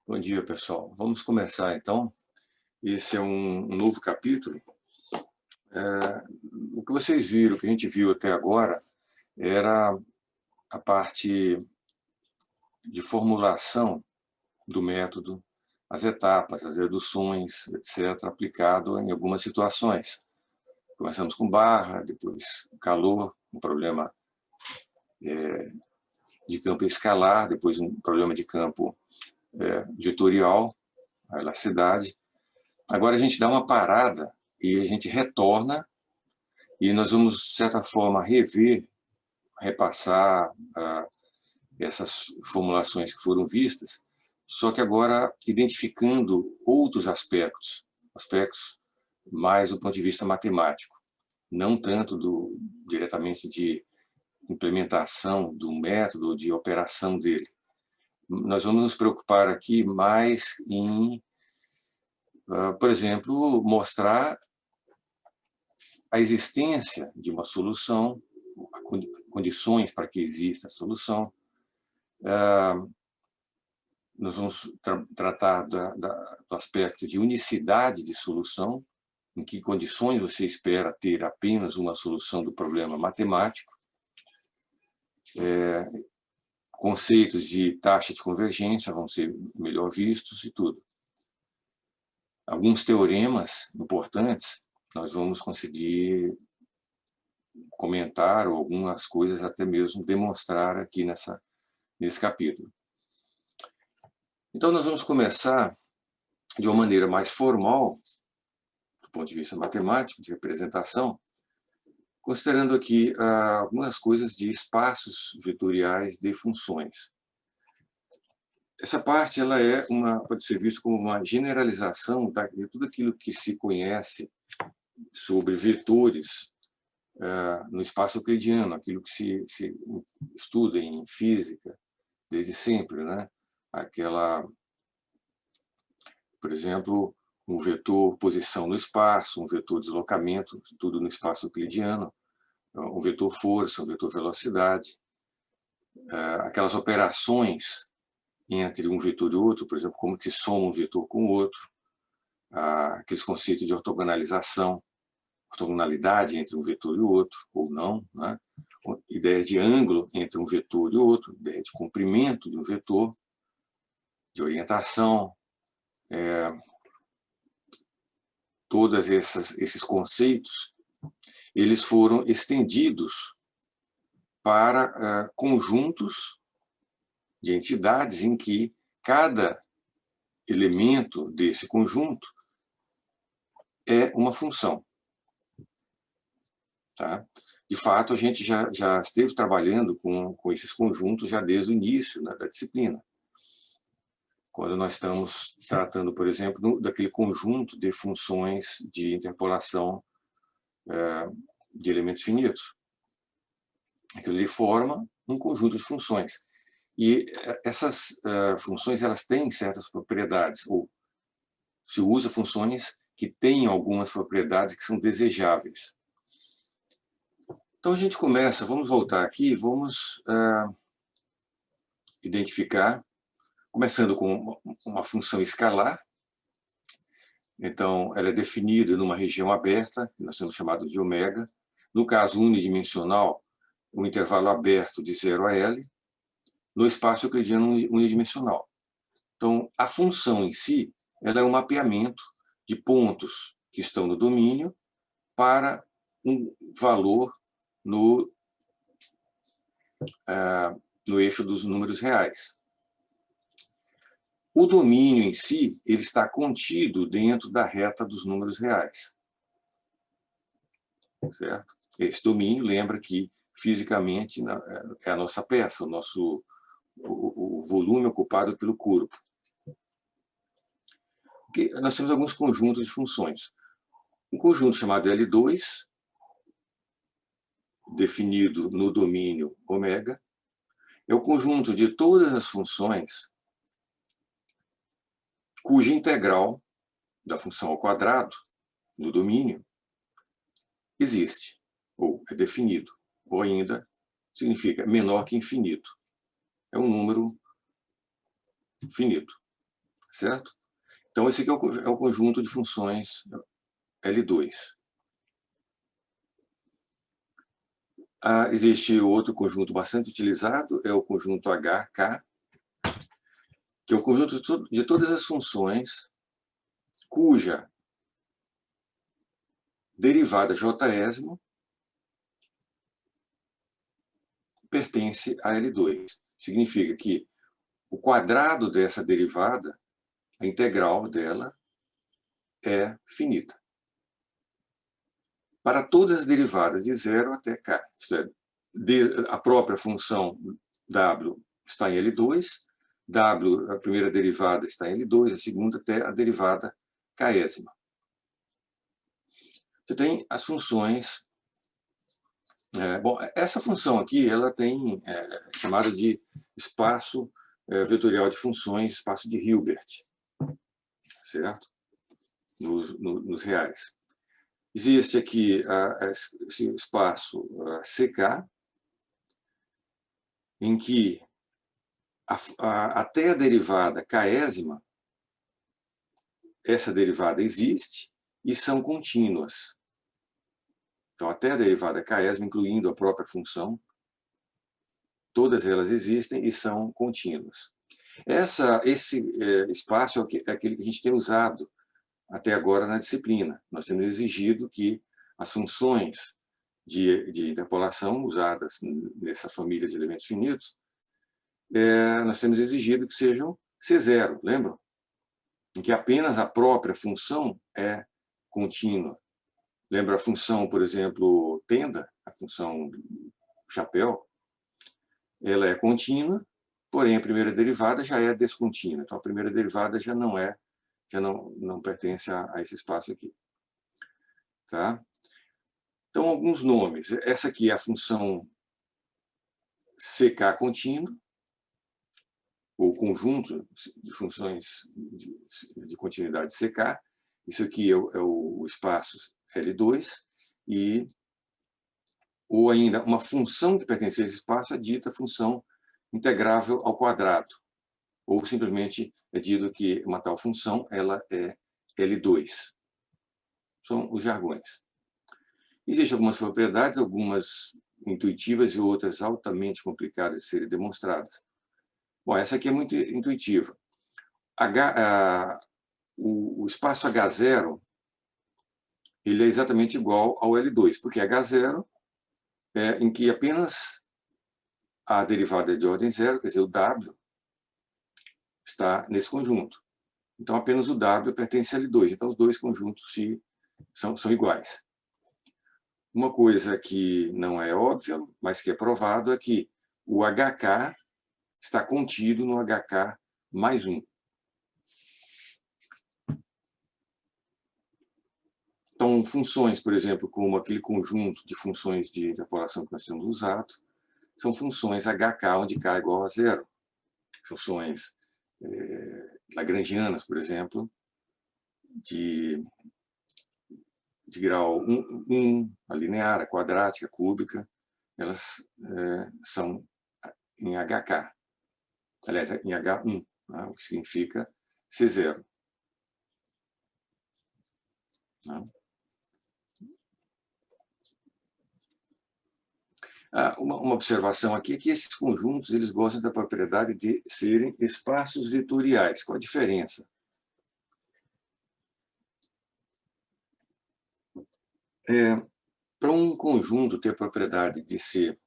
Bom dia, pessoal. Vamos começar, então. Esse é um novo capítulo. O que vocês viram, o que a gente viu até agora, era a parte de formulação do método, as etapas, as reduções, etc., aplicado em algumas situações. Começamos com barra, depois calor, um problema de campo escalar, depois um problema de campo vetorial, a elasticidade. Agora a gente dá uma parada e a gente retorna e nós vamos, de certa forma, rever, repassar essas formulações que foram vistas, só que agora identificando outros aspectos mais do ponto de vista matemático, não tanto diretamente de implementação do método, de operação dele. Nós vamos nos preocupar aqui mais em, por exemplo, mostrar a existência de uma solução, condições para que exista a solução. Nós vamos tratar do aspecto de unicidade de solução, em que condições você espera ter apenas uma solução do problema matemático, conceitos de taxa de convergência vão ser melhor vistos e tudo. Alguns teoremas importantes nós vamos conseguir comentar, ou algumas coisas até mesmo demonstrar aqui nesse capítulo. Então, nós vamos começar de uma maneira mais formal, do ponto de vista matemático, de representação, considerando aqui algumas coisas de espaços vetoriais de funções. Essa parte ela pode ser vista como uma generalização de tudo aquilo que se conhece sobre vetores no espaço euclidiano, aquilo que se estuda em física desde sempre, né? Por exemplo, um vetor posição no espaço, um vetor deslocamento, tudo no espaço euclidiano, um vetor força, um vetor velocidade, aquelas operações entre um vetor e outro, por exemplo, como que soma um vetor com o outro, aqueles conceitos de ortogonalização, ortogonalidade entre um vetor e o outro, ou não, né? Ideias de ângulo entre um vetor e outro, ideia de comprimento de um vetor, de orientação, todos esses conceitos, eles foram estendidos para conjuntos de entidades em que cada elemento desse conjunto é uma função. Tá? De fato, a gente já esteve trabalhando com esses conjuntos já desde o início, né, da disciplina. Quando nós estamos tratando, por exemplo, daquele conjunto de funções de interpolação de elementos finitos. Aquilo ali forma um conjunto de funções. E essas funções elas têm certas propriedades, ou se usa funções que têm algumas propriedades que são desejáveis. Então a gente começa, vamos voltar aqui, vamos identificar, começando com uma função escalar. Então, ela é definida numa região aberta, que nós temos chamado de ômega. No caso unidimensional, o intervalo aberto de 0 a L. No espaço euclidiano unidimensional. Então, a função em si, ela é um mapeamento de pontos que estão no domínio para um valor no eixo dos números reais. O domínio em si, ele está contido dentro da reta dos números reais. Certo? Esse domínio, lembra que fisicamente é a nossa peça, o volume ocupado pelo corpo. Nós temos alguns conjuntos de funções. Um conjunto chamado L2, definido no domínio ômega, é o conjunto de todas as funções cuja integral da função ao quadrado, no domínio, existe, ou é definido, ou ainda significa menor que infinito. É um número finito. certo? Então, esse aqui é o conjunto de funções L2. Existe outro conjunto bastante utilizado, é o conjunto HK, que é o conjunto de todas as funções cuja derivada jésimo pertence a L2. Significa que o quadrado dessa derivada, a integral dela, é finita. Para todas as derivadas de 0 até k, isto é, a própria função w está em L2, w, a primeira derivada está em L2, a segunda até a derivada késima. Você tem as funções... bom, essa função aqui, ela tem chamada de espaço vetorial de funções, espaço de Hilbert, certo? Nos reais. Existe aqui esse espaço CK, em que até a derivada késima, essa derivada existe e são contínuas. Então, até a derivada késima, incluindo a própria função, todas elas existem e são contínuas. Esse espaço é aquele que a gente tem usado até agora na disciplina. Nós temos exigido que as funções de interpolação usadas nessa família de elementos finitos, nós temos exigido que sejam C0, lembram? Em que apenas a própria função é contínua. Lembra a função, por exemplo, tenda, a função chapéu? Ela é contínua, porém a primeira derivada já é descontínua. Então a primeira derivada já não pertence a esse espaço aqui. Tá? Então, alguns nomes. Essa aqui é a função CK contínua, ou conjunto de funções de continuidade CK. Isso aqui é o espaço L2, ou ainda uma função que pertence a esse espaço é dita função integrável ao quadrado, ou simplesmente é dito que uma tal função ela é L2. São os jargões. Existem algumas propriedades, algumas intuitivas e outras altamente complicadas de serem demonstradas. Bom, essa aqui é muito intuitiva. O espaço H0 ele é exatamente igual ao L2, porque H0 é em que apenas a derivada é de ordem zero, quer dizer, o W está nesse conjunto. Então, apenas o W pertence a L2. Então, os dois conjuntos são iguais. Uma coisa que não é óbvia, mas que é provado, é que o HK está contido no HK mais 1. Então, funções, por exemplo, como aquele conjunto de funções de interpolação que nós temos usado, são funções HK, onde K é igual a 0. Funções lagrangianas, por exemplo, de grau 1, a linear, a quadrática, a cúbica, elas são em HK. Aliás, em H1, né, o que significa C0. Né? Uma observação aqui é que esses conjuntos eles gostam da propriedade de serem espaços vetoriais. Qual a diferença? Para um conjunto ter a propriedade de ser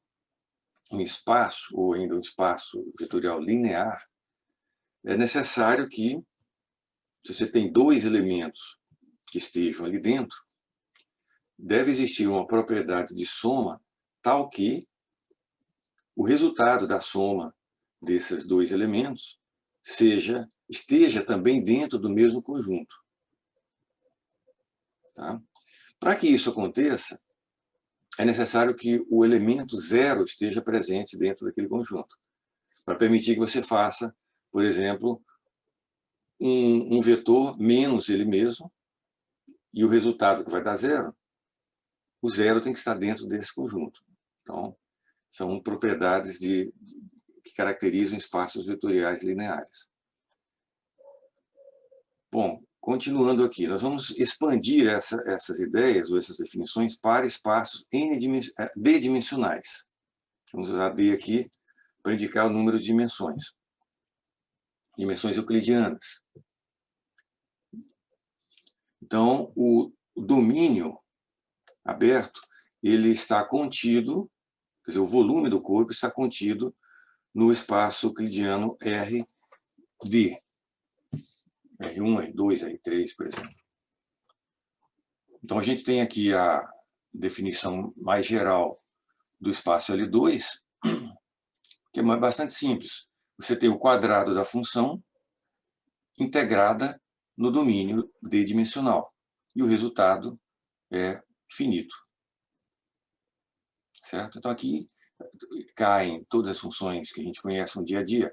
um espaço, ou ainda um espaço vetorial linear, é necessário que, se você tem dois elementos que estejam ali dentro, deve existir uma propriedade de soma tal que o resultado da soma desses dois elementos esteja também dentro do mesmo conjunto. Tá? Para que isso aconteça, é necessário que o elemento zero esteja presente dentro daquele conjunto, para permitir que você faça, por exemplo, um vetor menos ele mesmo, e o resultado que vai dar zero, o zero tem que estar dentro desse conjunto. Então, são propriedades que caracterizam espaços vetoriais lineares. Bom, continuando aqui, nós vamos expandir essas ideias ou essas definições para espaços d-dimensionais. Vamos usar D aqui para indicar o número de dimensões. Dimensões euclidianas. Então, o domínio aberto, ele está contido, quer dizer, o volume do corpo está contido no espaço euclidiano RD. R1, R2, R3, por exemplo. Então, a gente tem aqui a definição mais geral do espaço L2, que é bastante simples. Você tem o quadrado da função integrada no domínio d-dimensional. E o resultado é finito. Certo? Então, aqui caem todas as funções que a gente conhece no dia a dia.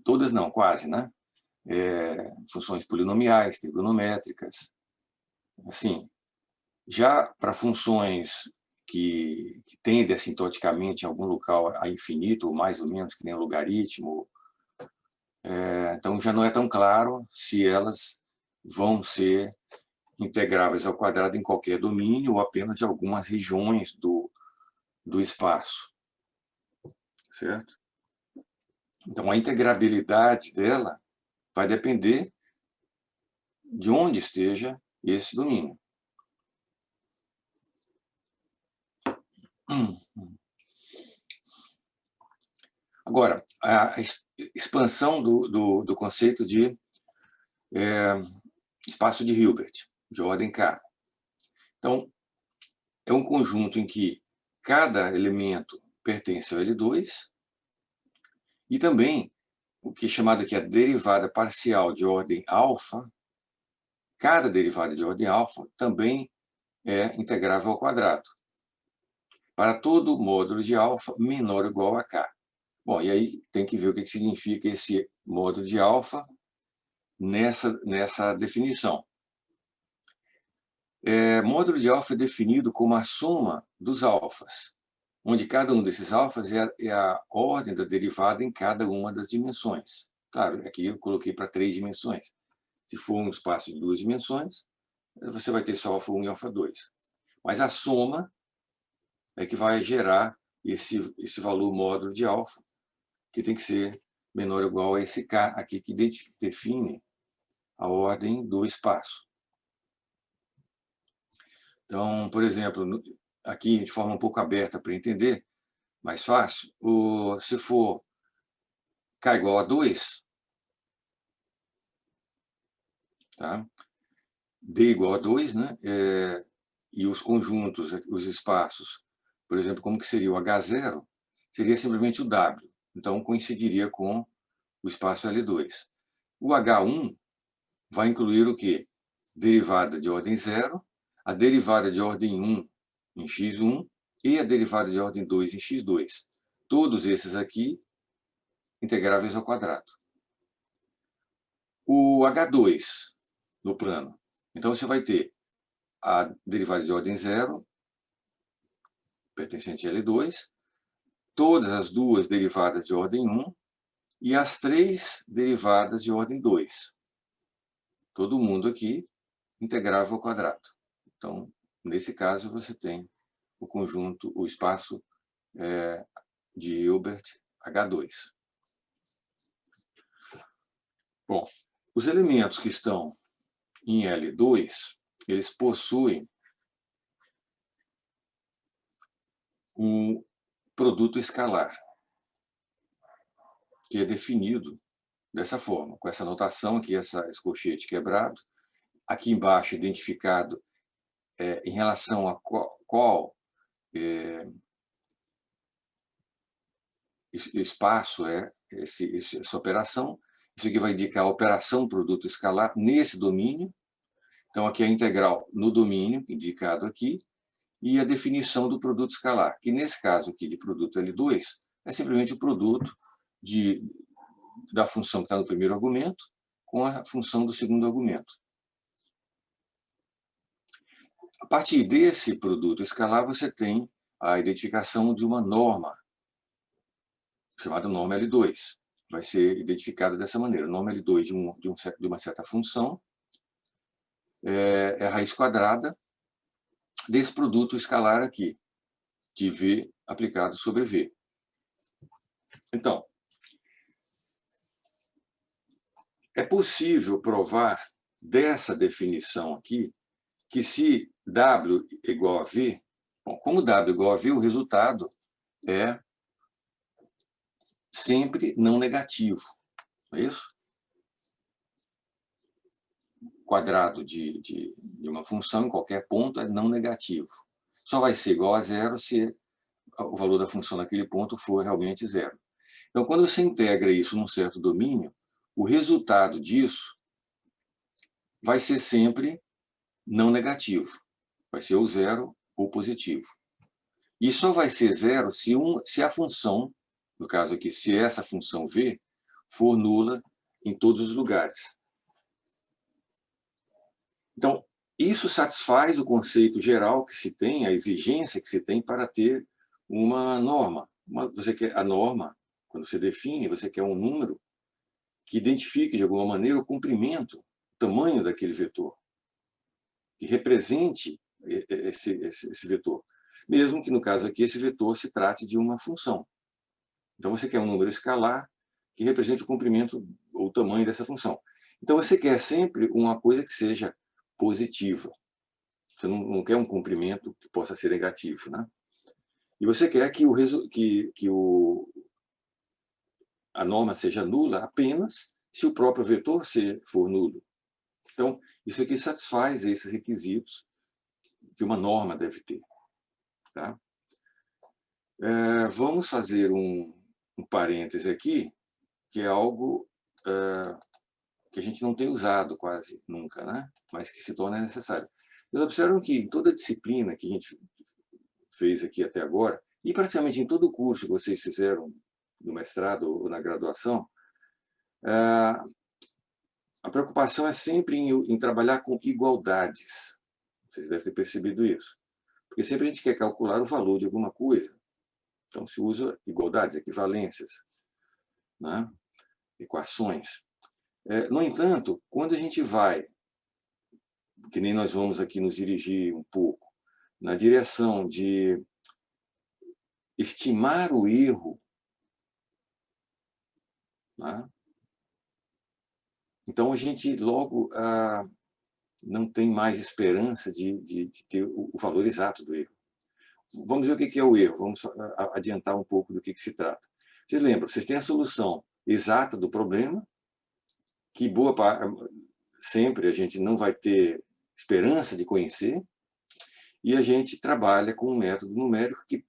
Todas não, quase, né? Funções polinomiais, trigonométricas. Assim, já para funções que tendem assintoticamente em algum local a infinito, ou mais ou menos, que nem o logaritmo, então já não é tão claro se elas vão ser integráveis ao quadrado em qualquer domínio ou apenas de algumas regiões do espaço. Certo? Então, a integrabilidade dela vai depender de onde esteja esse domínio. Agora, a expansão do conceito de espaço de Hilbert, de ordem K. Então, é um conjunto em que cada elemento pertence ao L2 e também o que é chamado aqui a derivada parcial de ordem alfa. Cada derivada de ordem alfa também é integrável ao quadrado, para todo módulo de alfa menor ou igual a k. Bom, e aí tem que ver o que significa esse módulo de alfa nessa definição. Módulo de alfa é definido como a soma dos alfas, onde cada um desses alfas é a ordem da derivada em cada uma das dimensões. Claro, aqui eu coloquei para 3 dimensões. Se for um espaço de 2 dimensões, você vai ter só alfa 1 e alfa 2. Mas a soma é que vai gerar esse valor módulo de alfa, que tem que ser menor ou igual a esse K aqui, que define a ordem do espaço. Então, por exemplo, aqui de forma um pouco aberta para entender, mais fácil, se for K igual a 2, tá? D igual a 2, né? E os conjuntos, os espaços, por exemplo, como que seria o H0, seria simplesmente o W. Então, coincidiria com o espaço L2. O H1 vai incluir o quê? Derivada de ordem 0, a derivada de ordem 1 em x1 e a derivada de ordem 2 em x2. Todos esses aqui integráveis ao quadrado. O H2 no plano. Então, você vai ter a derivada de ordem 0, pertencente a L2, todas as duas derivadas de ordem 1 e as 3 derivadas de ordem 2. Todo mundo aqui integrável ao quadrado. Então, nesse caso, você tem o conjunto, o espaço de Hilbert H2. Bom, os elementos que estão em L2, eles possuem um produto escalar, que é definido dessa forma, com essa notação aqui, esse colchete quebrado, aqui embaixo identificado em relação a qual espaço é essa operação. Isso aqui vai indicar a operação produto escalar nesse domínio. Então, aqui é a integral no domínio, indicado aqui, e a definição do produto escalar, que nesse caso aqui de produto L2, é simplesmente o produto da função que está no primeiro argumento com a função do segundo argumento. A partir desse produto escalar, você tem a identificação de uma norma, chamada norma L2. vai ser identificado dessa maneira. O nome L2 de uma certa função é a raiz quadrada desse produto escalar aqui, de V aplicado sobre V. Então, é possível provar dessa definição aqui que se W igual a V, bom, como W igual a V, o resultado é sempre não negativo, não é isso? Quadrado de uma função em qualquer ponto é não negativo. Só vai ser igual a zero se o valor da função naquele ponto for realmente zero. Então, quando você integra isso num certo domínio, o resultado disso vai ser sempre não negativo. Vai ser ou zero ou positivo. E só vai ser zero se a função, no caso aqui, se essa função V for nula em todos os lugares. Então, isso satisfaz o conceito geral que se tem, a exigência que se tem para ter uma norma. Você quer a norma, quando você define, você quer um número que identifique, de alguma maneira, o comprimento, o tamanho daquele vetor, que represente esse vetor. Mesmo que, no caso aqui, esse vetor se trate de uma função. Então, você quer um número escalar que represente o comprimento ou o tamanho dessa função. Então, você quer sempre uma coisa que seja positiva. Você não quer um comprimento que possa ser negativo, né? E você quer que a norma seja nula apenas se o próprio vetor for nulo. Então, isso aqui satisfaz esses requisitos que uma norma deve ter. Tá? Vamos fazer um parêntese aqui, que é algo que a gente não tem usado quase nunca, né? Mas que se torna necessário. Vocês observam que em toda a disciplina que a gente fez aqui até agora, e praticamente em todo o curso que vocês fizeram no mestrado ou na graduação, a preocupação é sempre em trabalhar com igualdades. Vocês devem ter percebido isso. Porque sempre a gente quer calcular o valor de alguma coisa. Então, se usa igualdades, equivalências, né? Equações. No entanto, quando a gente vai, que nem nós vamos aqui nos dirigir um pouco, na direção de estimar o erro, né? Então a gente logo não tem mais esperança de ter o valor exato do erro. Vamos ver o que é o erro, vamos adiantar um pouco do que se trata. Vocês lembram, vocês têm a solução exata do problema, que sempre a gente não vai ter esperança de conhecer, e a gente trabalha com um método numérico que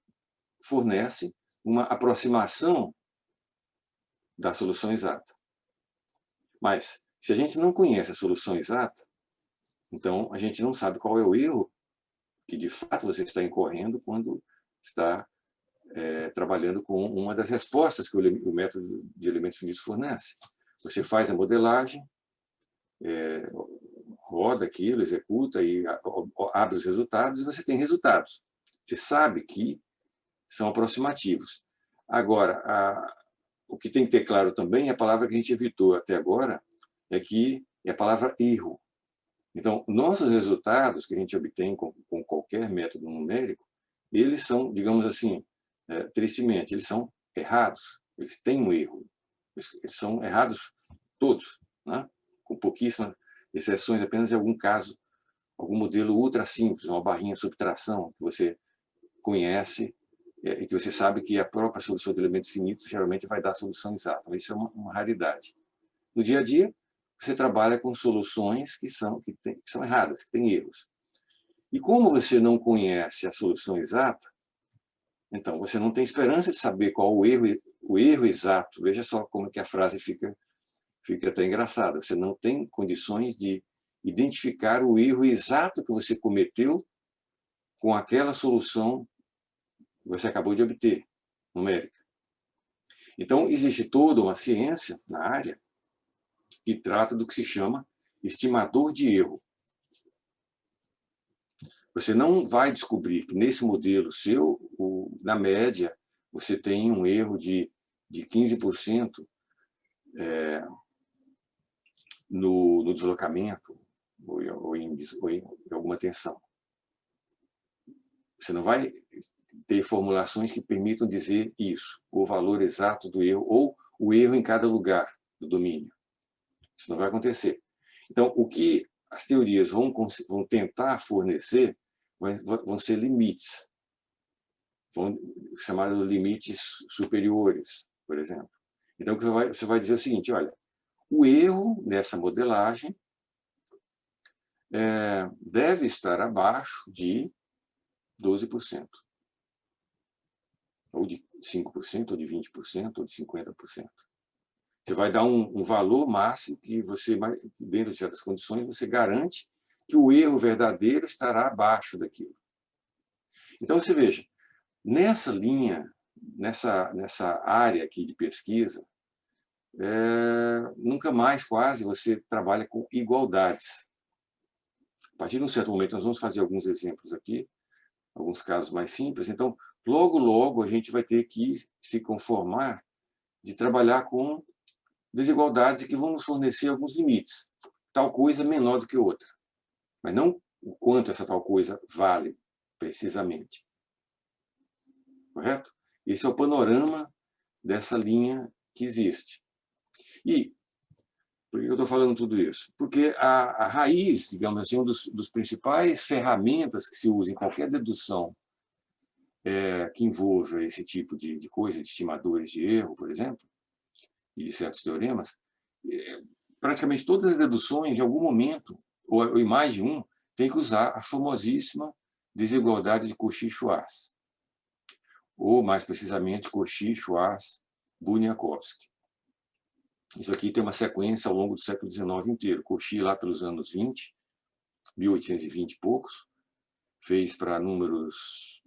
fornece uma aproximação da solução exata. Mas, se a gente não conhece a solução exata, então a gente não sabe qual é o erro que de fato você está incorrendo quando está trabalhando com uma das respostas que o método de elementos finitos fornece. Você faz a modelagem, roda aquilo, executa e abre os resultados e você tem resultados. Você sabe que são aproximativos. Agora, o que tem que ter claro também, a palavra que a gente evitou até agora, é a palavra erro. Então, nossos resultados que a gente obtém com qualquer método numérico, eles são, digamos assim, tristemente, eles são errados. Eles têm um erro. Eles são errados todos, né? Com pouquíssimas exceções, apenas em algum caso, algum modelo ultra simples, uma barrinha de subtração que você conhece e que você sabe que a própria solução de elementos finitos geralmente vai dar a solução exata. Mas isso é uma raridade. No dia a dia, você trabalha com soluções que são erradas, que têm erros. E como você não conhece a solução exata, então você não tem esperança de saber qual o erro exato. Veja só como que a frase fica até engraçada. Você não tem condições de identificar o erro exato que você cometeu com aquela solução que você acabou de obter, numérica. Então, existe toda uma ciência na área que trata do que se chama estimador de erro. Você não vai descobrir que nesse modelo seu, na média, você tem um erro de 15% no deslocamento ou em alguma tensão. Você não vai ter formulações que permitam dizer isso, o valor exato do erro, ou o erro em cada lugar do domínio. Isso não vai acontecer. Então, o que as teorias vão tentar fornecer vão ser limites, vão chamar de limites superiores, por exemplo. Então, você vai dizer o seguinte, olha, o erro nessa modelagem deve estar abaixo de 12%. Ou de 5%, ou de 20%, ou de 50%. Você vai dar um valor máximo que você, dentro de certas condições, você garante que o erro verdadeiro estará abaixo daquilo. Então, você veja, nessa linha, nessa área aqui de pesquisa, nunca mais quase você trabalha com igualdades. A partir de um certo momento, nós vamos fazer alguns exemplos aqui, alguns casos mais simples. Então, logo a gente vai ter que se conformar de trabalhar com desigualdades que vão nos fornecer alguns limites. Tal coisa é menor do que outra, mas não o quanto essa tal coisa vale, precisamente. Correto? Esse é o panorama dessa linha que existe. E por que eu estou falando tudo isso? Porque a raiz, digamos assim, dos principais ferramentas que se usa em qualquer dedução que envolva esse tipo de coisa, de estimadores de erro, por exemplo, e de certos teoremas, praticamente todas as deduções, em algum momento, ou em mais de um, tem que usar a famosíssima desigualdade de Cauchy-Schwarz, ou, mais precisamente, Cauchy-Schwarz-Bunyakovsky. Isso aqui tem uma sequência ao longo do século XIX inteiro. Cauchy, lá pelos anos 20, 1820 e poucos, fez para números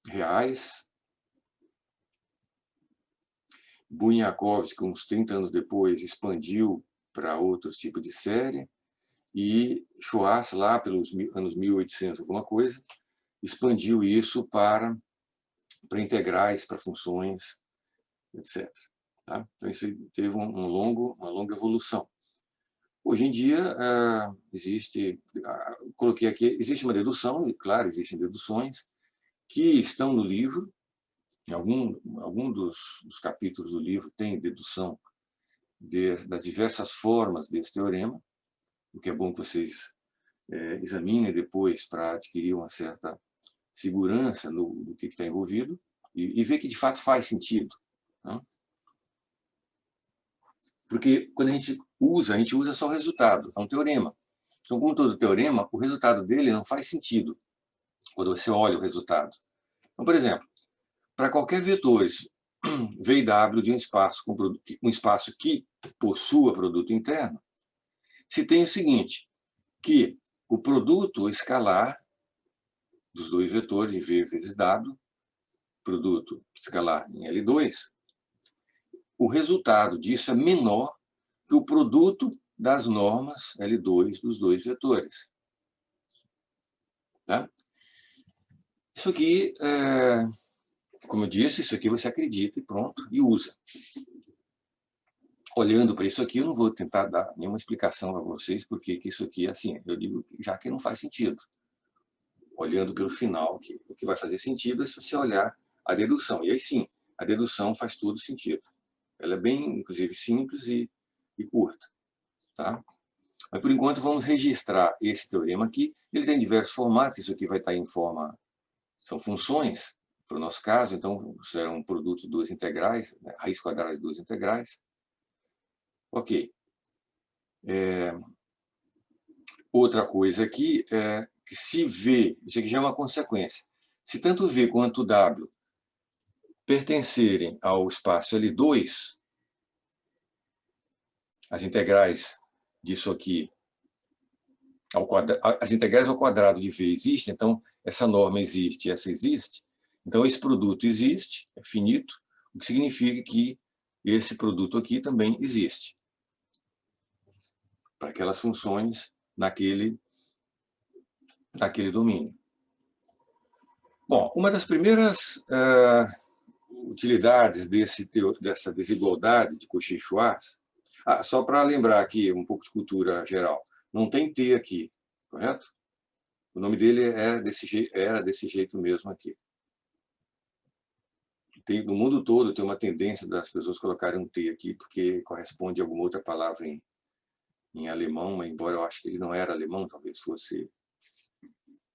reais. Bunyakovsky, uns 30 anos depois, expandiu para outros tipos de série. E Schwarz, lá pelos anos 1800, alguma coisa, expandiu isso para integrais, para funções, etc. Tá? Então, isso teve uma longa evolução. Hoje em dia, existe, coloquei aqui, existe uma dedução, e claro, existem deduções, que estão no livro. Algum dos capítulos do livro tem dedução das diversas formas desse teorema, o que é bom que vocês examinem depois para adquirir uma certa segurança no que está envolvido e ver que de fato faz sentido. Né? Porque quando a gente usa só o resultado, é um teorema. Então, como todo teorema, o resultado dele não faz sentido quando você olha o resultado. Então, por exemplo, para qualquer vetor V e W de um espaço que possua produto interno, se tem o seguinte, que o produto escalar dos dois vetores em V vezes W, produto escalar em L2, o resultado disso é menor que o produto das normas L2 dos dois vetores. Tá? Isso aqui, como eu disse, isso aqui você acredita e pronto, e usa. Olhando para isso aqui, eu não vou tentar dar nenhuma explicação para vocês, porque isso aqui, assim, eu digo já que não faz sentido. Olhando pelo final, o que vai fazer sentido é se você olhar a dedução. E aí sim, a dedução faz todo sentido. Ela é bem, inclusive, simples e curta. Tá? Mas, por enquanto, vamos registrar esse teorema aqui. Ele tem diversos formatos, isso aqui vai estar em forma... São funções, para o nosso caso, então serão produtos de duas integrais, né? Raiz quadrada de duas integrais. Ok. Outra coisa aqui é que se V, isso aqui já é uma consequência, se tanto V quanto W pertencerem ao espaço L2, as integrais disso aqui, as integrais ao quadrado de V existem, então essa norma existe e essa existe, então esse produto existe, é finito, o que significa que esse produto aqui também existe, para aquelas funções naquele domínio. Bom, uma das primeiras utilidades dessa desigualdade de Cauchy-Schwarz. Só para lembrar aqui, um pouco de cultura geral, não tem T aqui, correto? O nome dele era desse jeito mesmo aqui. No mundo todo tem uma tendência das pessoas colocarem um T aqui, porque corresponde a alguma outra palavra em alemão, mas embora eu acho que ele não era alemão, talvez fosse,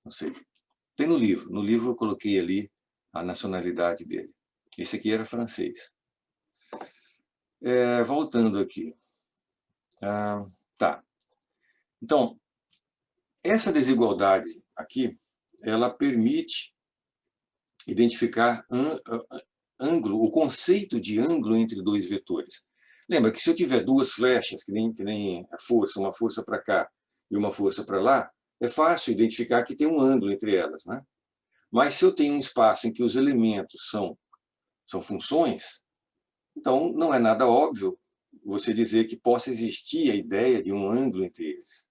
não sei. Tem no livro eu coloquei ali a nacionalidade dele. Esse aqui era francês. Voltando aqui. Tá. Então, essa desigualdade aqui, ela permite identificar ângulo, o conceito de ângulo entre dois vetores. Lembra que se eu tiver duas flechas, que nem a força, uma força para cá e uma força para lá, é fácil identificar que tem um ângulo entre elas, né? Mas se eu tenho um espaço em que os elementos são funções, então não é nada óbvio você dizer que possa existir a ideia de um ângulo entre eles.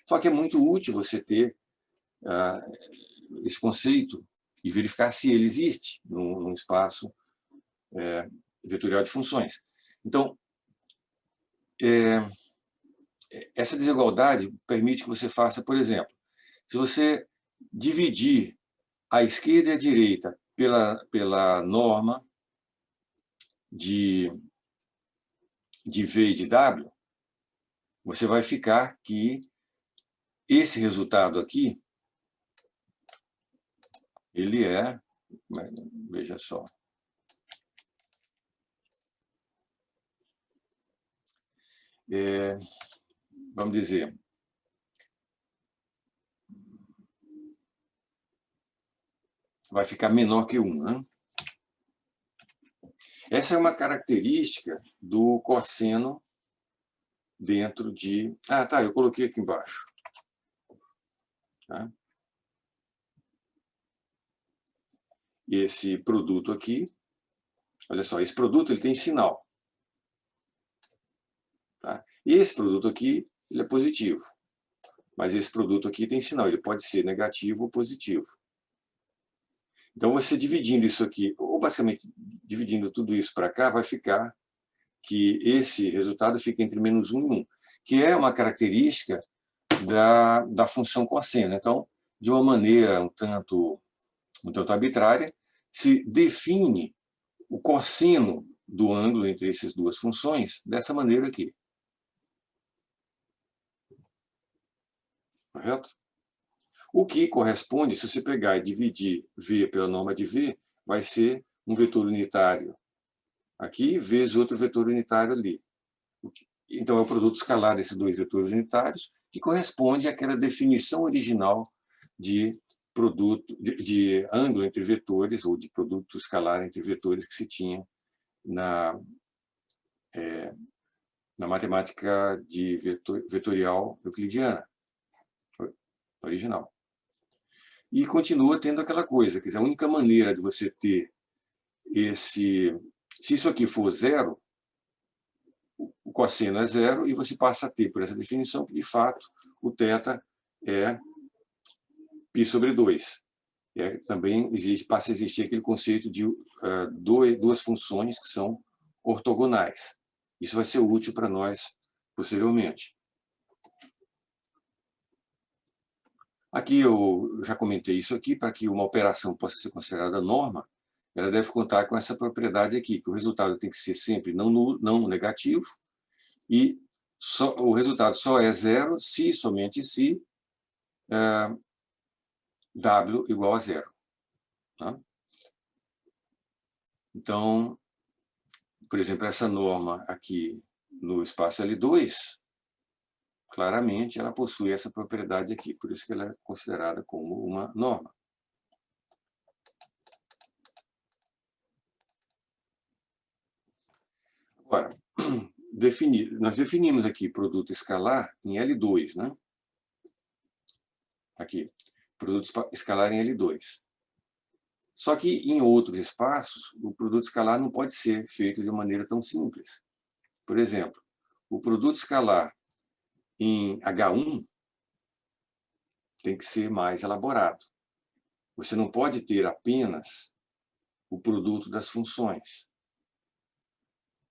Só que é muito útil você ter esse conceito e verificar se ele existe num espaço vetorial de funções. Então, essa desigualdade permite que você faça, por exemplo, se você dividir a esquerda e a direita pela norma de V e de W, você vai ficar que esse resultado aqui, ele veja só, vamos dizer, vai ficar menor que 1, né? Essa é uma característica do cosseno dentro de... tá, eu coloquei aqui embaixo. Tá? Esse produto aqui, olha só, esse produto ele tem sinal. Tá? Esse produto aqui ele é positivo, mas esse produto aqui tem sinal, ele pode ser negativo ou positivo. Então, você dividindo isso aqui, ou basicamente dividindo tudo isso para cá, vai ficar que esse resultado fica entre menos 1 e 1, que é uma característica da função cosseno. Então, de uma maneira um tanto arbitrária, se define o cosseno do ângulo entre essas duas funções dessa maneira aqui. Correto? O que corresponde, se você pegar e dividir V pela norma de V, vai ser um vetor unitário aqui, vezes outro vetor unitário ali. Então, é o produto escalar desses dois vetores unitários, que corresponde àquela definição original de ângulo entre vetores, ou de produto escalar entre vetores que se tinha na matemática vetorial euclidiana original. E continua tendo aquela coisa, quer dizer, a única maneira de você ter se isso aqui for zero, o cosseno é zero, e você passa a ter, por essa definição, que de fato o θ é π sobre 2. Também passa a existir aquele conceito de duas funções que são ortogonais. Isso vai ser útil para nós posteriormente. Aqui eu já comentei isso aqui, para que uma operação possa ser considerada norma, ela deve contar com essa propriedade aqui, que o resultado tem que ser sempre não negativo, e o resultado só é zero se, somente se, W igual a zero. Tá? Então, por exemplo, essa norma aqui no espaço L2, claramente ela possui essa propriedade aqui, por isso que ela é considerada como uma norma. Agora, nós definimos aqui produto escalar em L2, né? Aqui, produto escalar em L2. Só que em outros espaços, o produto escalar não pode ser feito de uma maneira tão simples. Por exemplo, o produto escalar em H1 tem que ser mais elaborado. Você não pode ter apenas o produto das funções.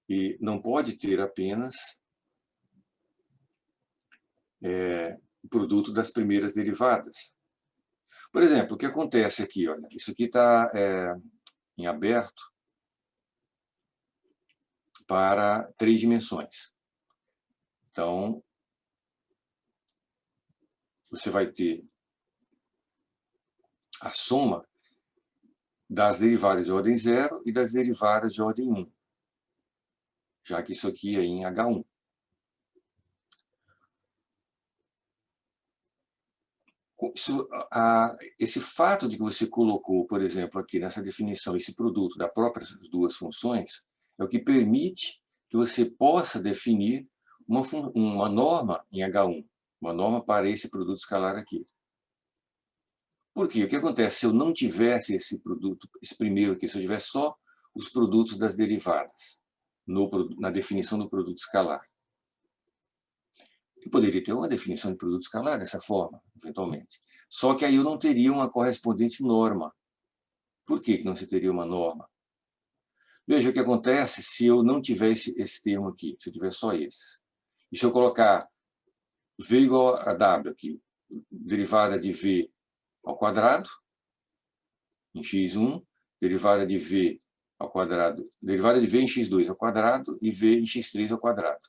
E não pode ter apenas o produto das primeiras derivadas. Por exemplo, o que acontece aqui, olha, isso aqui está em aberto para 3 dimensões. Então, você vai ter a soma das derivadas de ordem 0 e das derivadas de ordem 1, já que isso aqui é em H1. Esse fato de que você colocou, por exemplo, aqui nessa definição, esse produto das próprias duas funções, é o que permite que você possa definir uma norma em H1, uma norma para esse produto escalar aqui. Por quê? O que acontece se eu não tivesse esse produto, esse primeiro aqui, se eu tivesse só os produtos das derivadas na definição do produto escalar? Eu poderia ter uma definição de produto escalar dessa forma, eventualmente. Só que aí eu não teria uma correspondente norma. Por que não se teria uma norma? Veja o que acontece se eu não tivesse esse termo aqui, se eu tiver só esse. E se eu colocar V igual a W aqui, derivada de V ao quadrado, em x1, derivada de V ao quadrado, derivada de V em x2 ao quadrado e V em x3 ao quadrado.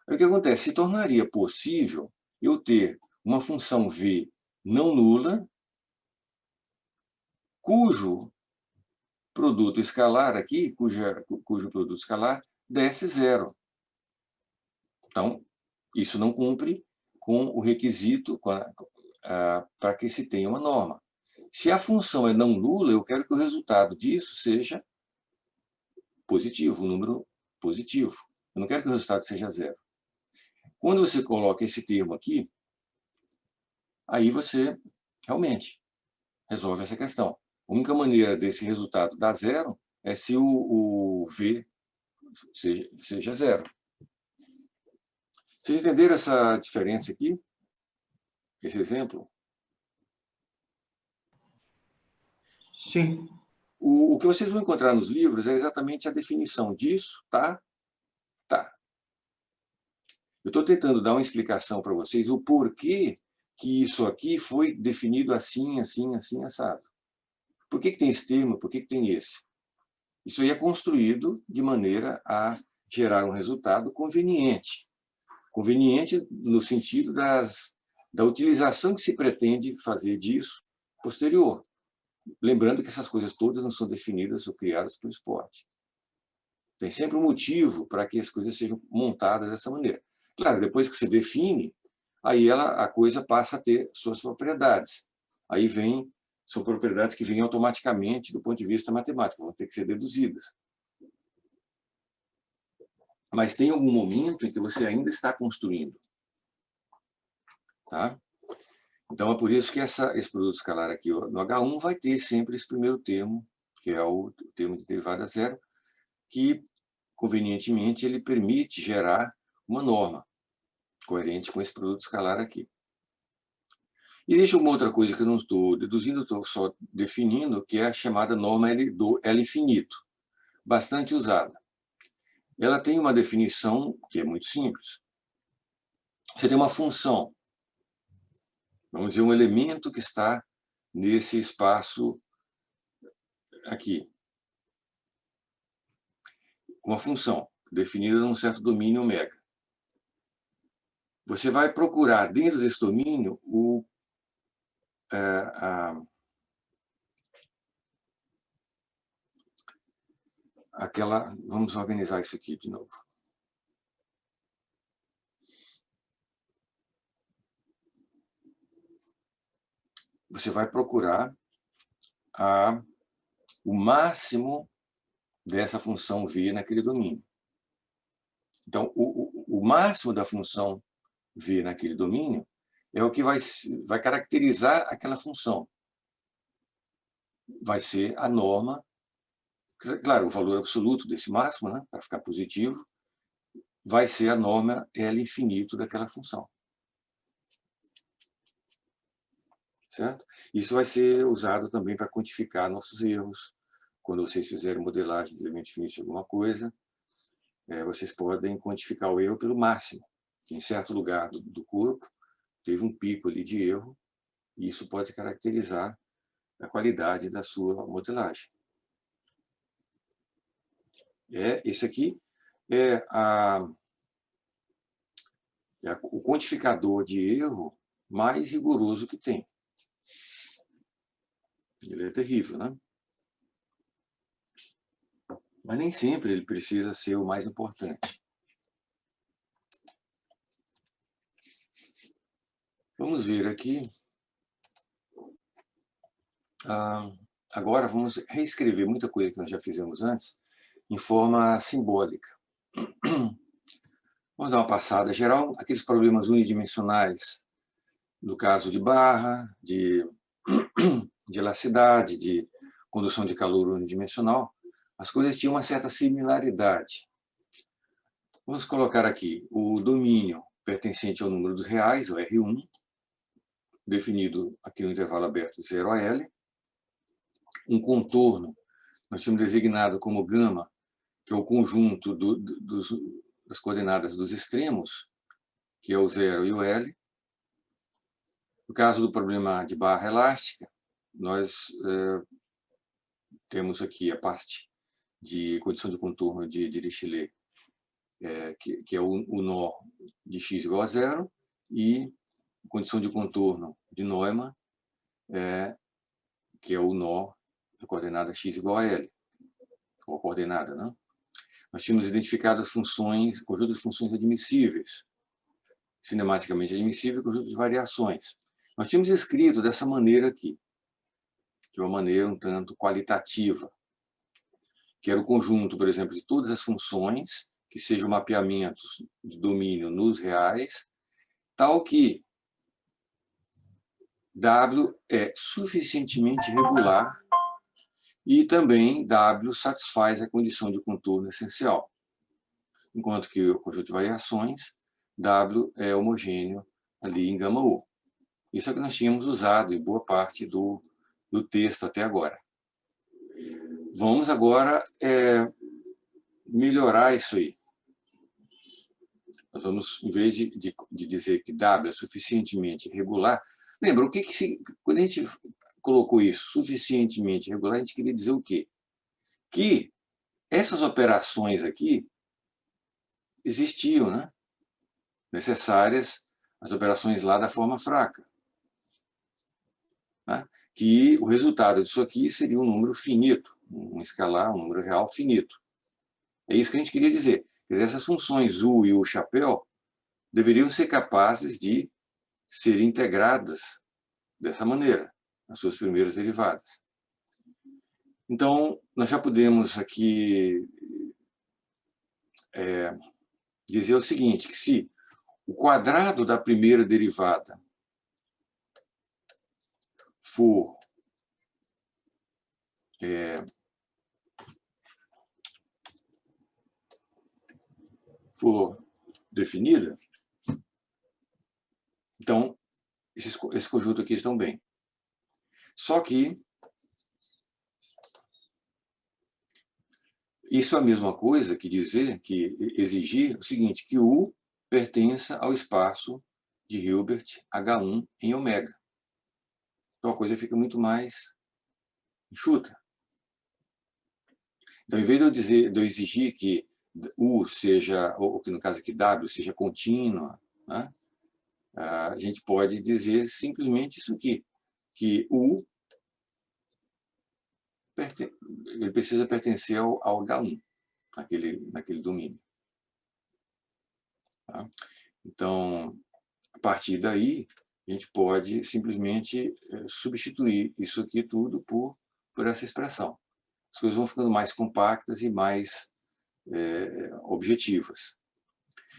Aí o que acontece? Se tornaria possível eu ter uma função V não nula, cujo produto escalar aqui, cujo produto escalar desse 0. Então, isso não cumpre com o requisito para que se tenha uma norma. Se a função é não nula, eu quero que o resultado disso seja positivo, um número positivo. Eu não quero que o resultado seja 0. Quando você coloca esse termo aqui, aí você realmente resolve essa questão. A única maneira desse resultado dar 0 é se o V seja 0. Vocês entenderam essa diferença aqui? Esse exemplo? Sim. O que vocês vão encontrar nos livros é exatamente a definição disso, tá? Tá. Eu estou tentando dar uma explicação para vocês o porquê que isso aqui foi definido assim, assim, assim, assado. Por que tem esse termo? Por que tem esse? Isso aí é construído de maneira a gerar um resultado conveniente. Conveniente no sentido da utilização que se pretende fazer disso posterior. Lembrando que essas coisas todas não são definidas ou criadas pelo esporte. Tem sempre um motivo para que as coisas sejam montadas dessa maneira. Claro, depois que você define, aí a coisa passa a ter suas propriedades. Aí são propriedades que vêm automaticamente do ponto de vista matemático, vão ter que ser deduzidas. Mas tem algum momento em que você ainda está construindo. Tá? Então, é por isso que esse produto escalar aqui no H1 vai ter sempre esse primeiro termo, que é o termo de derivada zero, que, convenientemente, ele permite gerar uma norma coerente com esse produto escalar aqui. Existe uma outra coisa que eu não estou deduzindo, estou só definindo, que é a chamada norma L infinito, bastante usada. Ela tem uma definição que é muito simples. Você tem uma função, vamos dizer, um elemento que está nesse espaço aqui. Uma função definida num certo domínio ômega. Você vai procurar dentro desse domínio vamos organizar isso aqui de novo. Você vai procurar o máximo dessa função V naquele domínio. Então, o máximo da função V naquele domínio é o que vai caracterizar aquela função. Vai ser a norma, claro, o valor absoluto desse máximo, né, para ficar positivo, vai ser a norma L infinito daquela função. Certo? Isso vai ser usado também para quantificar nossos erros, quando vocês fizerem modelagem de elemento finito de alguma coisa, vocês podem quantificar o erro pelo máximo. Em certo lugar do corpo, teve um pico ali de erro, e isso pode caracterizar a qualidade da sua modelagem. Esse aqui é o quantificador de erro mais rigoroso que tem. Ele é terrível, né? Mas nem sempre ele precisa ser o mais importante. Vamos ver aqui. Agora vamos reescrever muita coisa que nós já fizemos antes em forma simbólica. Vamos dar uma passada geral. Aqueles problemas unidimensionais, no caso de barra, de elasticidade, de condução de calor unidimensional, as coisas tinham uma certa similaridade. Vamos colocar aqui o domínio pertencente ao número dos reais, o R1, definido aqui no intervalo aberto de 0 a L. Um contorno, nós tínhamos designado como gama, que é o conjunto das coordenadas dos extremos, que é o 0 e o L. No caso do problema de barra elástica, nós temos aqui a parte de condição de contorno de Dirichlet, que é o nó de x igual a 0, e condição de contorno de Neumann, que é o nó da coordenada x igual a L, ou a coordenada, né? Nós tínhamos identificado as funções, conjunto de funções admissíveis, cinematicamente admissível, conjunto de variações. Nós tínhamos escrito dessa maneira aqui, de uma maneira um tanto qualitativa, que era o conjunto, por exemplo, de todas as funções que sejam mapeamentos de domínio nos reais, tal que W é suficientemente regular e também W satisfaz a condição de contorno essencial. Enquanto que o conjunto de variações, W é homogêneo ali em gama U. Isso é o que nós tínhamos usado em boa parte do texto até agora. Vamos agora melhorar isso aí. Nós vamos, em vez de dizer que W é suficientemente regular, lembra, quando a gente colocou isso, suficientemente regular, a gente queria dizer o quê? Que essas operações aqui existiam, né? Necessárias, as operações lá da forma fraca. Né? Que o resultado disso aqui seria um número finito, um escalar, um número real finito. É isso que a gente queria dizer. Quer dizer, essas funções U e U chapéu deveriam ser capazes de ser integradas dessa maneira, nas suas primeiras derivadas. Então, nós já podemos aqui dizer o seguinte, que se o quadrado da primeira derivada for definida, então, esse conjunto aqui estão bem. Só que isso é a mesma coisa que dizer, que exigir o seguinte, que U pertença ao espaço de Hilbert H1 em ômega. Então a coisa fica muito mais enxuta. Então, em vez de eu exigir que U seja, ou que no caso aqui W, seja contínua, né? A gente pode dizer simplesmente isso aqui, que U ele precisa pertencer ao H1, naquele domínio. Tá? Então, a partir daí, a gente pode simplesmente substituir isso aqui tudo por essa expressão. As coisas vão ficando mais compactas e mais objetivas.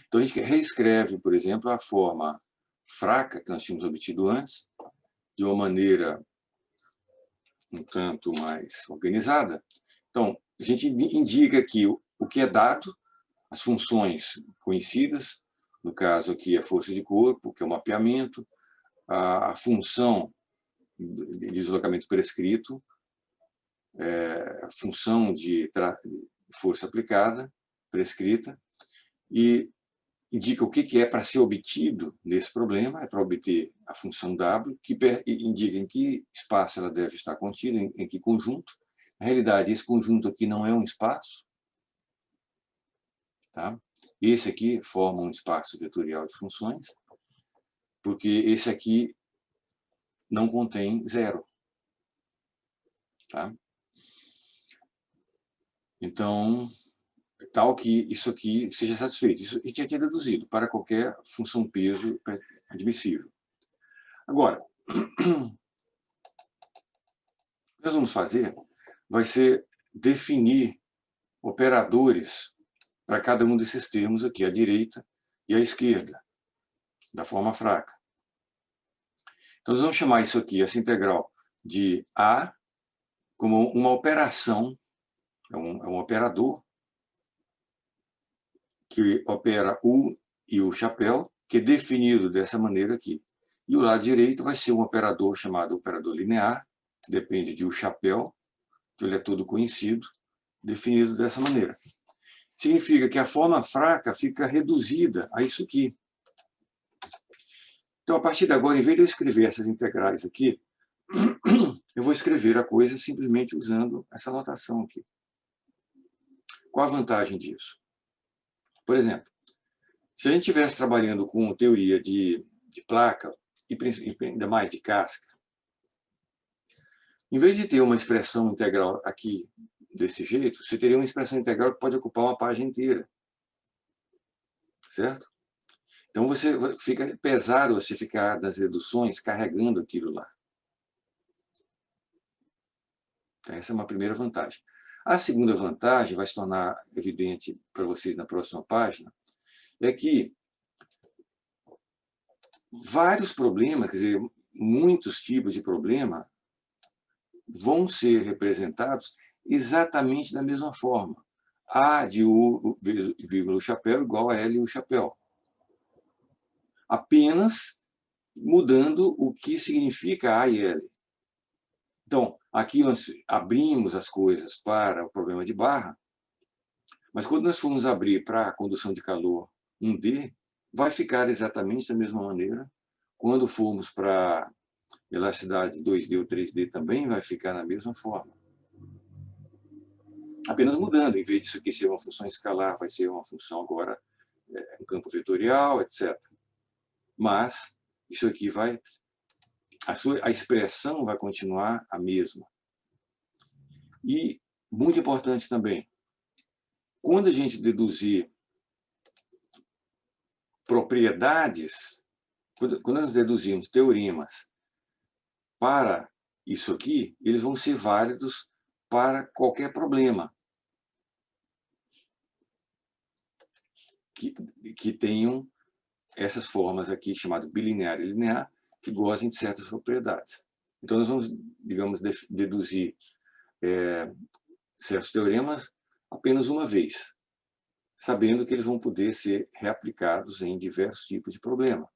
Então, a gente reescreve, por exemplo, a forma fraca que nós tínhamos obtido antes, de uma maneira um tanto mais organizada. Então, a gente indica aqui o que é dado, as funções conhecidas, no caso aqui a força de corpo, que é o mapeamento, a função de deslocamento prescrito, função de força aplicada, prescrita, e indica o que é para ser obtido nesse problema, é para obter a função W, que indica em que espaço ela deve estar contida, em que conjunto. Na realidade, esse conjunto aqui não é um espaço. Tá? Esse aqui forma um espaço vetorial de funções, porque esse aqui não contém zero. Tá? Então, tal que isso aqui seja satisfeito. Isso a gente já tinha deduzido para qualquer função peso admissível. Agora, o que nós vamos fazer vai ser definir operadores para cada um desses termos aqui, à direita e à esquerda, da forma fraca. Então, nós vamos chamar isso aqui, essa integral, de A, como uma operação, é um operador, que opera U e o chapéu, que é definido dessa maneira aqui. E o lado direito vai ser um operador chamado operador linear, depende de U chapéu, que ele é todo conhecido, definido dessa maneira. Significa que a forma fraca fica reduzida a isso aqui. Então, a partir de agora, em vez de eu escrever essas integrais aqui, eu vou escrever a coisa simplesmente usando essa notação aqui. Qual a vantagem disso? Por exemplo, se a gente estivesse trabalhando com teoria de placa, e ainda mais de casca, em vez de ter uma expressão integral aqui desse jeito, você teria uma expressão integral que pode ocupar uma página inteira. Certo? Então, fica pesado você ficar das reduções carregando aquilo lá. Essa é uma primeira vantagem. A segunda vantagem, vai se tornar evidente para vocês na próxima página, é que vários problemas, quer dizer, muitos tipos de problema, vão ser representados exatamente da mesma forma. A de U, vírgula, o chapéu igual a L, o chapéu. Apenas mudando o que significa A e L. Então, aqui nós abrimos as coisas para o problema de barra, mas quando nós formos abrir para a condução de calor 1D, vai ficar exatamente da mesma maneira. Quando formos para elasticidade 2D ou 3D, também vai ficar na mesma forma. Apenas mudando, em vez disso aqui ser uma função escalar, vai ser uma função agora um campo vetorial, etc. Mas isso aqui vai... A expressão vai continuar a mesma. E, muito importante também, quando a gente deduzir propriedades, quando nós deduzimos teoremas para isso aqui, eles vão ser válidos para qualquer problema que tenham essas formas aqui, chamado bilinear e linear, que gozem de certas propriedades. Então, nós vamos, digamos, deduzir certos teoremas apenas uma vez, sabendo que eles vão poder ser reaplicados em diversos tipos de problema.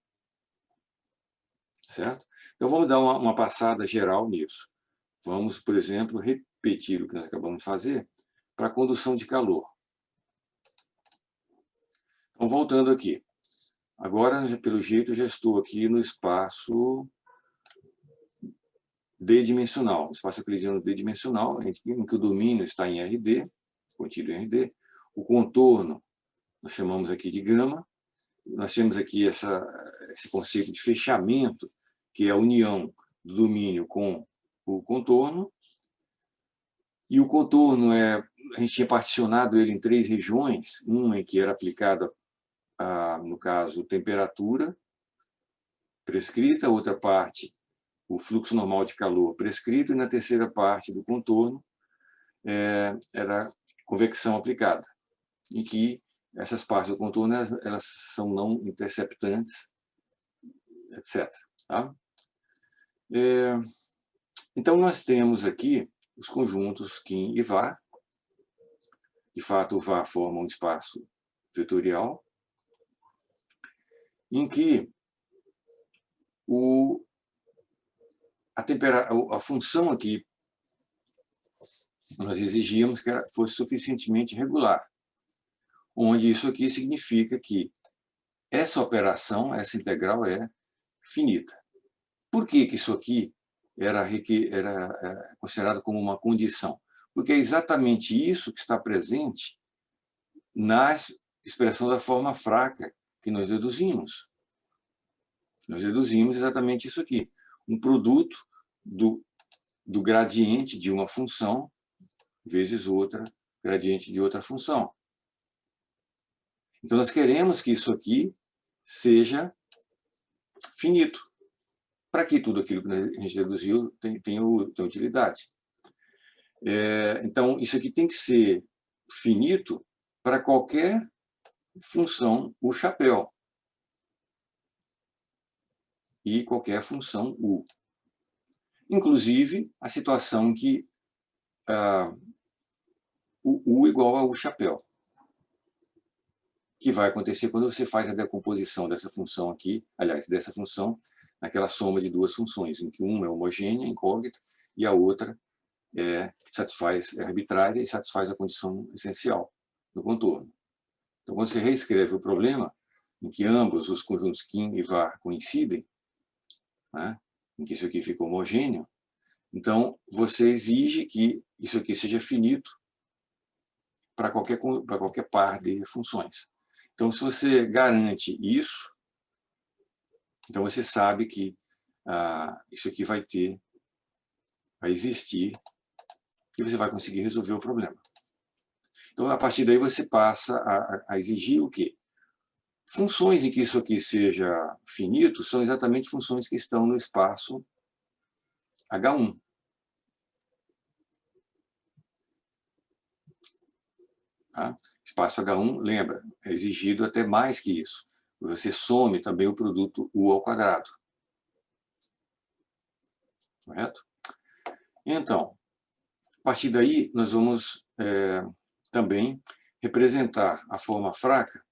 Certo? Então, vamos dar uma passada geral nisso. Vamos, por exemplo, repetir o que nós acabamos de fazer para a condução de calor. Então, voltando aqui. Agora, pelo jeito, já estou aqui no espaço D-dimensional, espaço euclidiano D-dimensional, em que o domínio está em RD, contido em RD. O contorno nós chamamos aqui de gama. Nós temos aqui esse conceito de fechamento, que é a união do domínio com o contorno. E o contorno, a gente tinha particionado ele em 3 regiões, uma em que era aplicada, no caso, temperatura prescrita, outra parte, o fluxo normal de calor prescrito, e na terceira parte do contorno era convecção aplicada, em que essas partes do contorno elas são não interceptantes, etc. Tá? Então, nós temos aqui os conjuntos Kim e VAR. De fato, o VAR forma um espaço vetorial, em que a função aqui nós exigíamos que ela fosse suficientemente regular, onde isso aqui significa que essa operação, essa integral é finita. Por que isso aqui era considerado como uma condição? Porque é exatamente isso que está presente na expressão da forma fraca que nós deduzimos. Nós deduzimos exatamente isso aqui, um produto do gradiente de uma função vezes outra gradiente de outra função. Então, nós queremos que isso aqui seja finito, para que tudo aquilo que a gente deduziu tenha utilidade. Então, isso aqui tem que ser finito para qualquer função U chapéu e qualquer função U. Inclusive, a situação em que o U igual a U chapéu, que vai acontecer quando você faz a decomposição dessa função aqui, aliás, dessa função, naquela soma de duas funções, em que uma é homogênea, incógnita, e a outra é arbitrária e satisfaz a condição essencial do contorno. Então, quando você reescreve o problema, em que ambos os conjuntos Kim e var coincidem, né, em que isso aqui fica homogêneo, então você exige que isso aqui seja finito para qualquer par de funções. Então, se você garante isso, então você sabe que isso aqui vai existir e você vai conseguir resolver o problema. Então, a partir daí, você passa a exigir o quê? Funções em que isso aqui seja finito são exatamente funções que estão no espaço H1. Tá? Espaço H1, lembra, é exigido até mais que isso. Você some também o produto U ao quadrado. Correto? Então, a partir daí, nós vamos também representar a forma fraca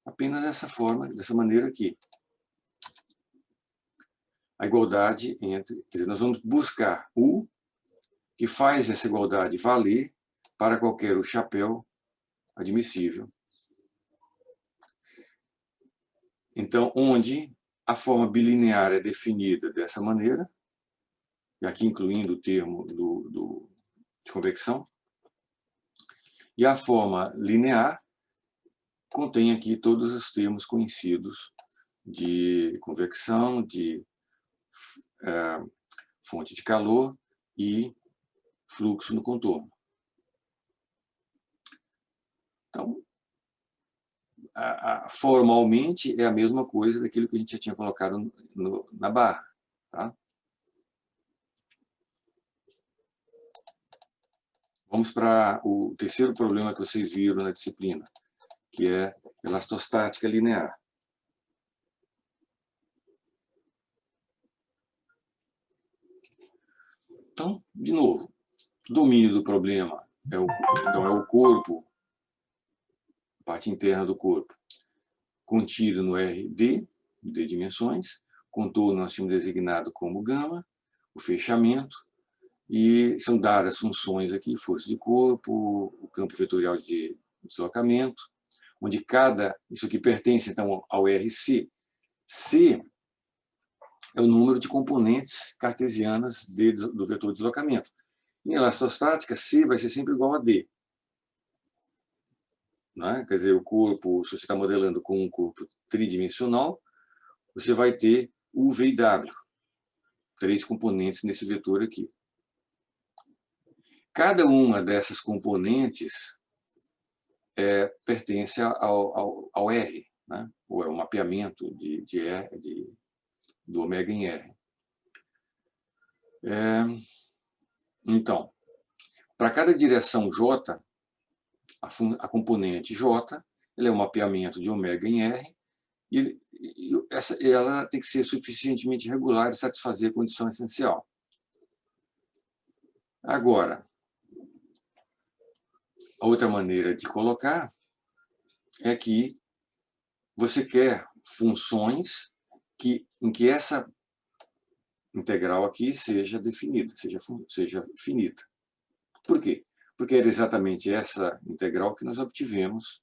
apenas dessa maneira aqui. A igualdade entre... Quer dizer, nós vamos buscar U, que faz essa igualdade valer para qualquer U chapéu admissível. Então, onde a forma bilinear é definida dessa maneira, e aqui incluindo o termo de convecção, e a forma linear contém aqui todos os termos conhecidos de convecção, de fonte de calor e fluxo no contorno. Então, formalmente é a mesma coisa daquilo que a gente já tinha colocado na barra. Tá? Vamos para o terceiro problema que vocês viram na disciplina, que é elastostática linear. Então, de novo, o domínio do problema é o corpo, a parte interna do corpo, contido no RD, de dimensões, contorno nós tínhamos designado como gama, o fechamento, e são dadas funções aqui, força de corpo, o campo vetorial de deslocamento, onde isso aqui pertence então ao RC. C é o número de componentes cartesianas do vetor de deslocamento. Em elastostática, C vai ser sempre igual a D. Né? Quer dizer, o corpo, se você está modelando com um corpo tridimensional, você vai ter U, V e W. 3 componentes nesse vetor aqui. Cada uma dessas componentes pertence ao R, né? Ou é um mapeamento do ômega em R. Então, para cada direção J, a componente J ela é um mapeamento de ômega em R, e ela tem que ser suficientemente regular e satisfazer a condição essencial. Agora, a outra maneira de colocar é que você quer funções em que essa integral aqui seja definida, seja finita. Por quê? porque era exatamente essa integral que nós obtivemos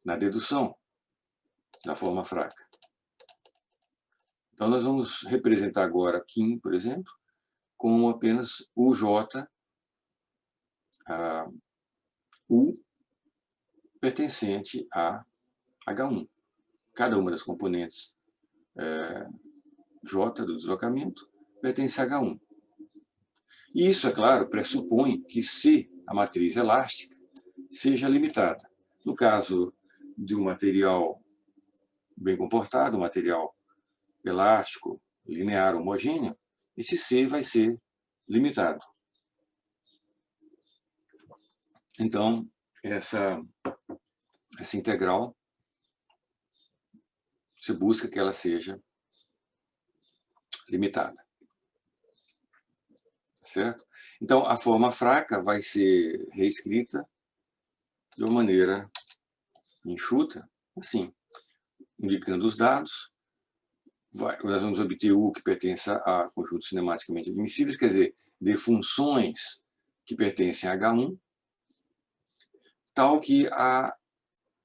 na dedução da forma fraca. Então, nós vamos representar agora Kim, por exemplo, como apenas UJ, U pertencente a H1. Cada uma das componentes J do deslocamento pertence a H1. E isso, é claro, pressupõe que se a matriz elástica seja limitada. No caso de um material bem comportado, um material elástico, linear, homogêneo, esse C vai ser limitado. Então, essa integral, você busca que ela seja limitada. Certo? Então, a forma fraca vai ser reescrita de uma maneira enxuta, assim, indicando os dados. Nós vamos obter U que pertence a conjuntos cinematicamente admissíveis, quer dizer, de funções que pertencem a H1, tal que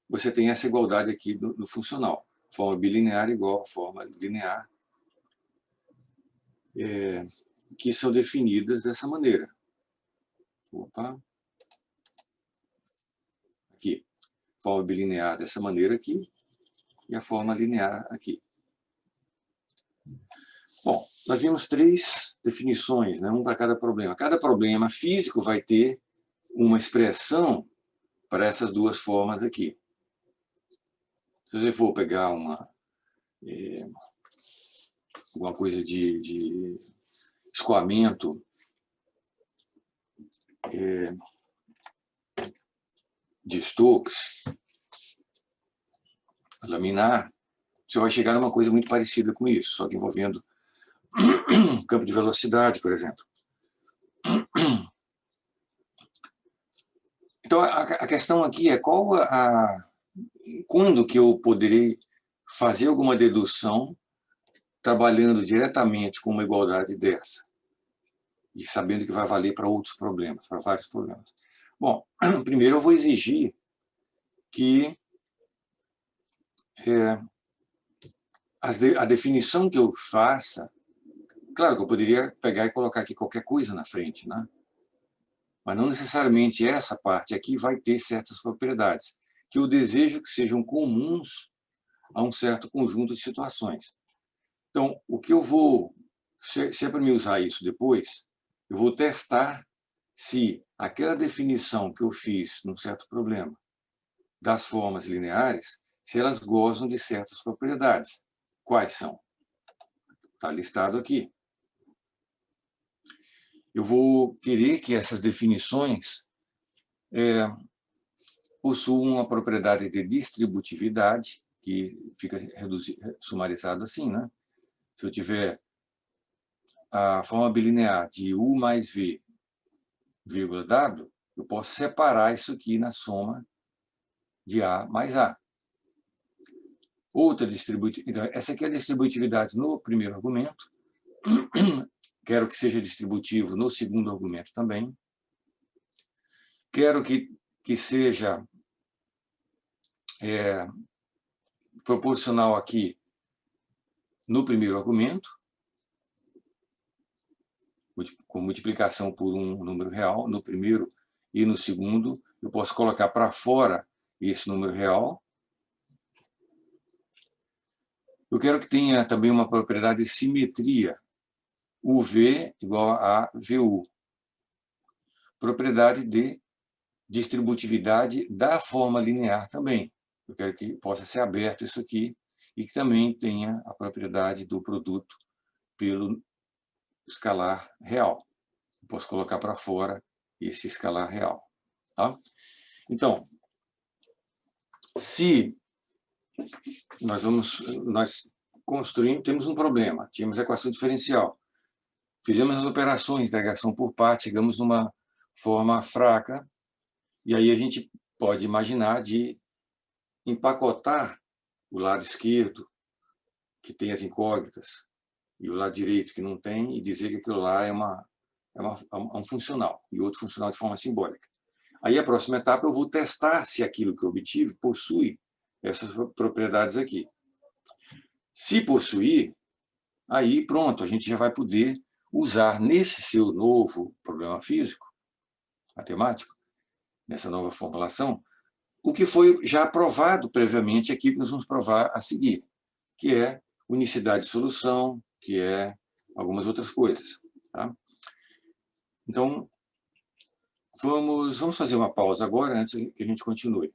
você tem essa igualdade aqui no funcional. Forma bilinear igual a forma linear, que são definidas dessa maneira. Opa. Aqui. Forma bilinear dessa maneira aqui, e a forma linear aqui. Bom, nós vimos 3 definições, né? Um para cada problema. Cada problema físico vai ter uma expressão para essas duas formas aqui. Se você for pegar alguma coisa de escoamento de Stokes, laminar, você vai chegar numa coisa muito parecida com isso, só que envolvendo campo de velocidade, por exemplo. Então, a questão aqui é quando que eu poderei fazer alguma dedução trabalhando diretamente com uma igualdade dessa e sabendo que vai valer para outros problemas, para vários problemas. Bom, primeiro eu vou exigir que a definição que eu faça, claro que eu poderia pegar e colocar aqui qualquer coisa na frente, né? Mas não necessariamente essa parte aqui vai ter certas propriedades, que eu desejo que sejam comuns a um certo conjunto de situações. Então, o que eu vou, se é para me usar isso depois, eu vou testar se aquela definição que eu fiz num certo problema das formas lineares, se elas gozam de certas propriedades. Quais são? Está listado aqui. Eu vou querer que essas definições possuam uma propriedade de distributividade, que fica sumarizado assim, né? Se eu tiver a forma bilinear de U mais V, vírgula W, eu posso separar isso aqui na soma de A mais A. Outra distributividade, então, essa aqui é a distributividade no primeiro argumento, quero que seja distributivo no segundo argumento também, quero que seja proporcional aqui no primeiro argumento, com multiplicação por um número real, no primeiro e no segundo, eu posso colocar para fora esse número real. Eu quero que tenha também uma propriedade de simetria, UV igual a VU. Propriedade de distributividade da forma linear também. Eu quero que possa ser aberto isso aqui e que também tenha a propriedade do produto pelo escalar real. Eu posso colocar para fora esse escalar real. Tá? Então, se nós construímos, temos um problema, tínhamos a equação diferencial, fizemos as operações de integração por partes, chegamos numa forma fraca, e aí a gente pode imaginar de empacotar o lado esquerdo, que tem as incógnitas, e o lado direito, que não tem, e dizer que aquilo lá é um funcional, e outro funcional de forma simbólica. Aí, a próxima etapa, eu vou testar se aquilo que eu obtive possui essas propriedades aqui. Se possuir, aí pronto, a gente já vai poder usar nesse seu novo problema físico, matemático, nessa nova formulação, o que foi já provado previamente aqui, que nós vamos provar a seguir, que é unicidade de solução, que é algumas outras coisas. Tá? Então, vamos fazer uma pausa agora, antes que a gente continue.